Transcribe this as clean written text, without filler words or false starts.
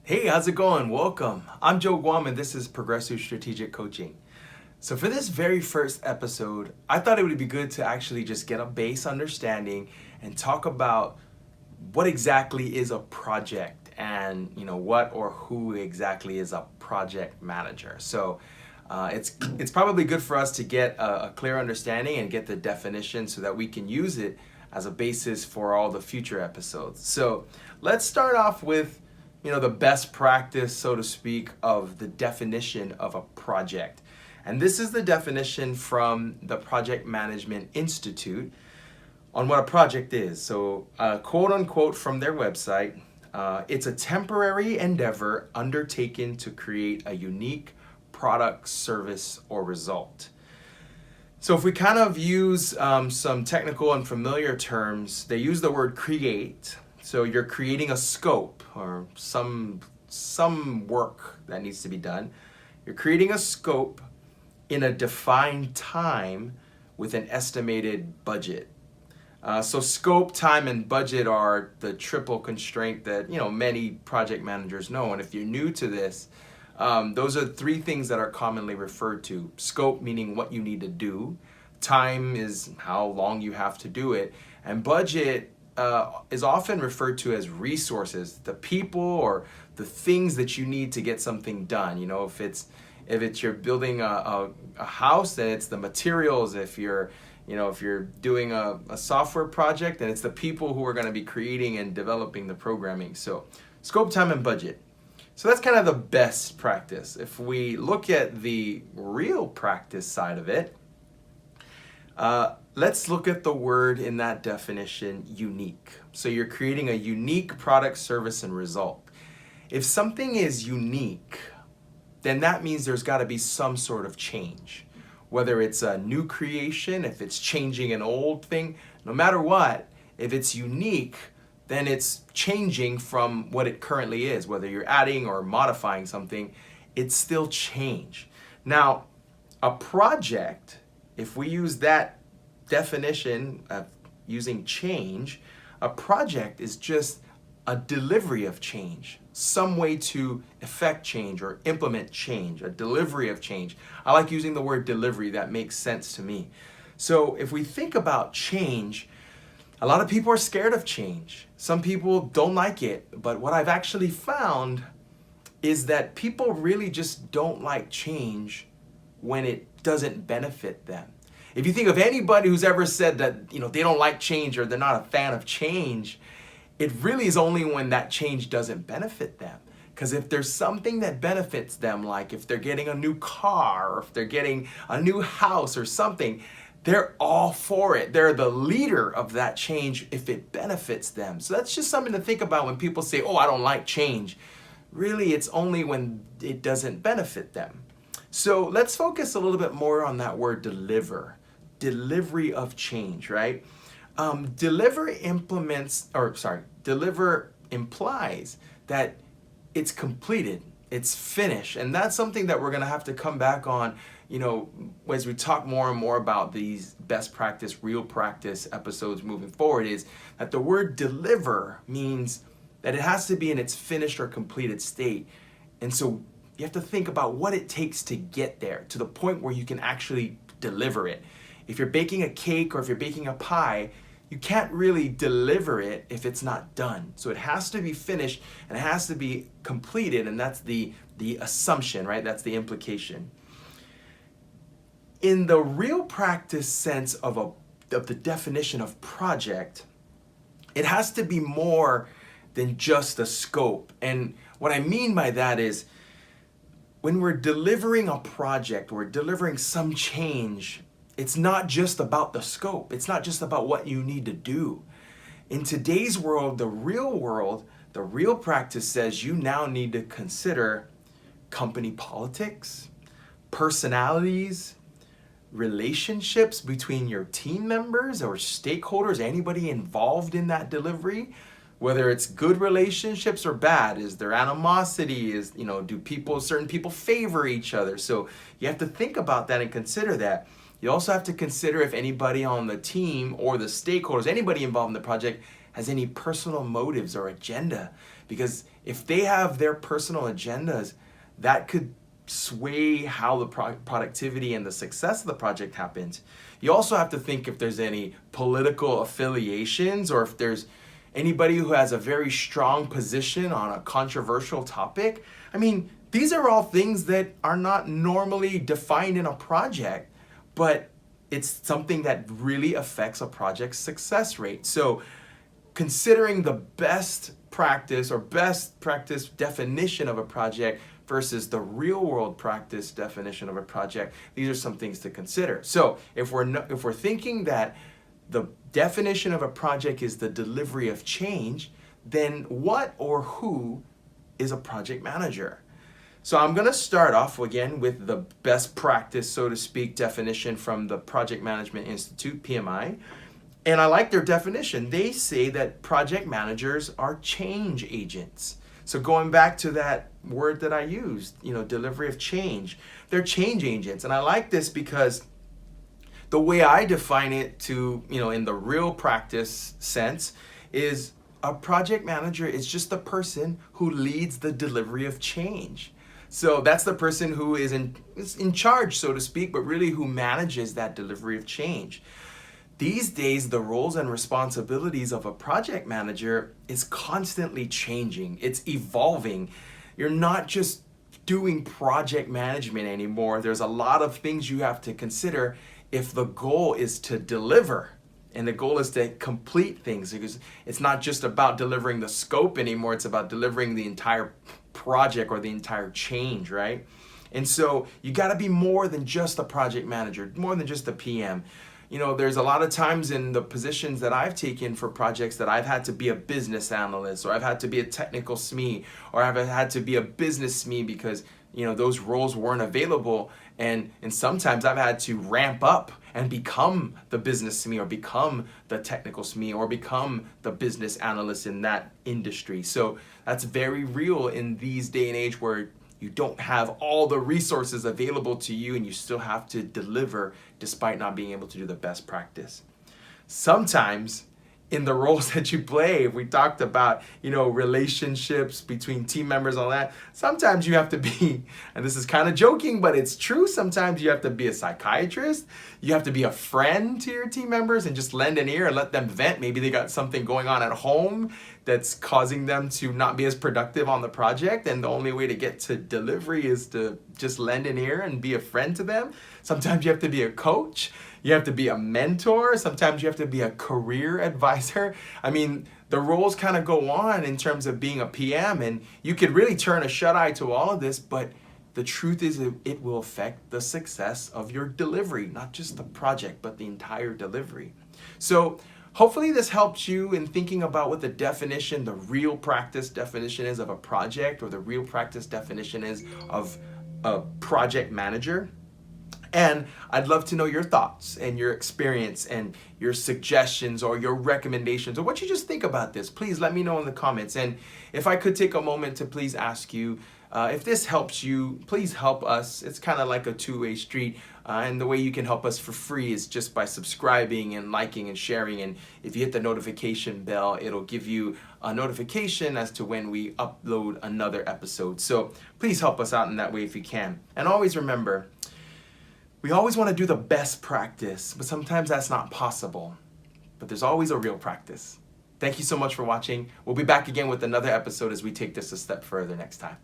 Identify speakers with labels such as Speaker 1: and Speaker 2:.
Speaker 1: Hey, how's it going? Welcome. I'm Joe Guam and this is Progressive Strategic Coaching. So for this very first episode, I thought it would be good to actually just get a base understanding and talk about what exactly is a project and what or who exactly is a project manager. So it's probably good for us to get a clear understanding and get the definition so that we can use it as a basis for all the future episodes. So let's start off with the best practice, so to speak, of the definition of a project. And this is the definition from the Project Management Institute on what a project is. So, quote unquote from their website, it's a temporary endeavor undertaken to create a unique product, service, or result. So if we kind of use some technical and familiar terms, they use the word create. So you're creating a scope or some work that needs to be done. You're creating a scope in a defined time with an estimated budget. So scope, time, and budget are the triple constraint that many project managers know. And if you're new to this, those are three things that are commonly referred to. Scope meaning what you need to do. Time is how long you have to do it. And budget is often referred to as resources, the people or the things that you need to get something done. If it's you're building a house, then it's the materials. If you're doing a software project, then it's the people who are going to be creating and developing the programming. So scope, time, and budget. So that's kind of the best practice. If we look at the real practice side of it, let's look at the word in that definition, unique. So you're creating a unique product, service, and result. If something is unique, then that means there's got to be some sort of change. Whether it's a new creation, if it's changing an old thing, no matter what, if it's unique, then it's changing from what it currently is. Whether you're adding or modifying something, it's still change. Now, a project, if we use that definition of using change, a project is just a delivery of change, some way to effect change or implement change, a delivery of change. I like using the word delivery, that makes sense to me. So if we think about change, a lot of people are scared of change. Some people don't like it, but what I've actually found is that people really just don't like change when it doesn't benefit them. If you think of anybody who's ever said that they don't like change or they're not a fan of change, it really is only when that change doesn't benefit them. Because if there's something that benefits them, like if they're getting a new car or if they're getting a new house or something, they're all for it. They're the leader of that change if it benefits them. So that's just something to think about when people say, oh, I don't like change. Really, it's only when it doesn't benefit them. So let's focus a little bit more on that word deliver. Delivery of change, right? Deliver implies that it's completed, it's finished. And that's something that we're going to have to come back on, as we talk more and more about these best practice, real practice episodes moving forward, is that the word deliver means that it has to be in its finished or completed state. And so you have to think about what it takes to get there, to the point where you can actually deliver it. If you're baking a cake or if you're baking a pie, you can't really deliver it if it's not done. So it has to be finished and it has to be completed, and that's the assumption, right? That's the implication. In the real practice sense of the definition of project, it has to be more than just a scope. And what I mean by that is, when we're delivering a project, we're delivering some change, it's not just about the scope. It's not just about what you need to do. In today's world, the real practice says you now need to consider company politics, personalities, relationships between your team members or stakeholders, anybody involved in that delivery, whether it's good relationships or bad. Is there animosity? Do certain people favor each other? So you have to think about that and consider that. You also have to consider if anybody on the team or the stakeholders, anybody involved in the project, has any personal motives or agenda. Because if they have their personal agendas, that could sway how the productivity and the success of the project happens. You also have to think if there's any political affiliations, or if there's anybody who has a very strong position on a controversial topic. I mean, these are all things that are not normally defined in a project, but it's something that really affects a project's success rate. So considering the best practice definition of a project versus the real world practice definition of a project, these are some things to consider. So if we're thinking that the definition of a project is the delivery of change, then what or who is a project manager? So I'm going to start off again with the best practice, so to speak, definition from the Project Management Institute, PMI. And I like their definition. They say that project managers are change agents. So going back to that word that I used, delivery of change, they're change agents. And I like this because the way I define it to, in the real practice sense, is a project manager is just the person who leads the delivery of change. So that's the person who is in charge, so to speak, but really who manages that delivery of change. These days, the roles and responsibilities of a project manager is constantly changing. It's evolving. You're not just doing project management anymore. There's a lot of things you have to consider if the goal is to deliver. And the goal is to complete things, because it's not just about delivering the scope anymore. It's about delivering the entire project or the entire change, right? And so you got to be more than just a project manager, more than just a PM. There's a lot of times in the positions that I've taken for projects that I've had to be a business analyst, or I've had to be a technical SME, or I've had to be a business SME because, those roles weren't available. And sometimes I've had to ramp up and become the business SME, or become the technical SME, or become the business analyst in that industry. So that's very real in these day and age where you don't have all the resources available to you and you still have to deliver despite not being able to do the best practice. Sometimes in the roles that you play, we talked about, relationships between team members, all that. Sometimes you have to be, and this is kind of joking, but it's true. Sometimes you have to be a psychiatrist. You have to be a friend to your team members and just lend an ear and let them vent. Maybe they got something going on at home that's causing them to not be as productive on the project. And the only way to get to delivery is to just lend an ear and be a friend to them. Sometimes you have to be a coach. You have to be a mentor. Sometimes you have to be a career advisor. I mean, the roles kind of go on in terms of being a PM, and you could really turn a shut eye to all of this, but the truth is it will affect the success of your delivery, not just the project, but the entire delivery. So hopefully this helps you in thinking about what the definition, the real practice definition is of a project, or the real practice definition is of a project manager. And I'd love to know your thoughts and your experience and your suggestions or your recommendations or what you just think about this. Please let me know in the comments. And if I could take a moment to please ask you, if this helps you, please help us. It's kind of like a two-way street. And the way you can help us for free is just by subscribing and liking and sharing. And if you hit the notification bell, it'll give you a notification as to when we upload another episode. So please help us out in that way if you can. And always remember, we always want to do the best practice, but sometimes that's not possible. But there's always a real practice. Thank you so much for watching. We'll be back again with another episode as we take this a step further next time.